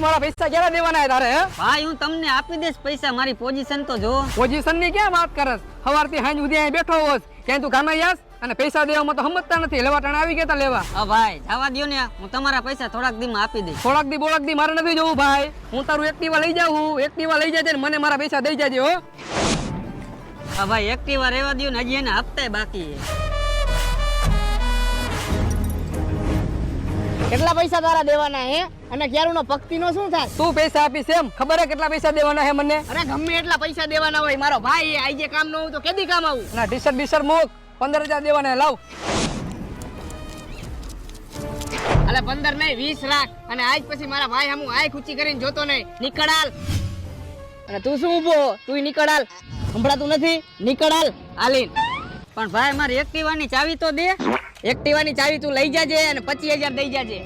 મારા પૈસા ક્યારે દેવાના હે તારે? હે ભાઈ હું તમને આપી દઈશ પૈસા, મારી પોઝિશન તો જો. પોઝિશન ની ક્યાં વાત કરસ? સવારથી સાંજ સુધી અહીં બેઠો હોસ, ક્યાંય તું કામે જાસ અને પૈસા દેવામાં તો સમજતા નથી. લેવા ટાણા આવી ગયા તા લેવા. હા ભાઈ જવા દ્યો ને, હું તમારા પૈસા થોડાક દીમાં આપી દઈશ. થોડાક દી બોળક દી મારે નથી જોવું ભાઈ. હું તારું એક્ટિવા લઈ જાઉં, એક્ટિવા લઈ જાય મને મારા પૈસા દઈ જાજે હો. હા ભાઈ એક્ટિવા રહેવા દ્યો ને, હજી એના હપ્તા બાકી છે. કેટલા પૈસા તારા દેવાના હે અને ક્યારુનો પક્તિનો શું થાય? તું પૈસા આપીશ એમ? ખબર હે કેટલા પૈસા દેવાના હે મને? અરે ગમે એટલા પૈસા દેવાના હોય, મારો ભાઈ આઈ જે કામ ન હોય તો કેદી કામ આવું? ના ટી-શર્ટ બીશર્ટ મૂક, 15,000 દેવાના હે, લાવ. અલે 15 નહીં 20 લાખ, અને આજ પછી મારા ભાઈ હમુ આય ખૂચી કરીને જોતો નહીં. નીકળ હાલ. અને તું શું ઊભો? તું નીકળ હાલ. સંભળાતું નથી? નીકળ હાલ. હાલીન. પણ ભાઈ મારી એક્ટિવાની ચાવી તો દે. એક્ટિવાની ચાવી તું લઈ જાજે અને 25,000 દઈ જાજે.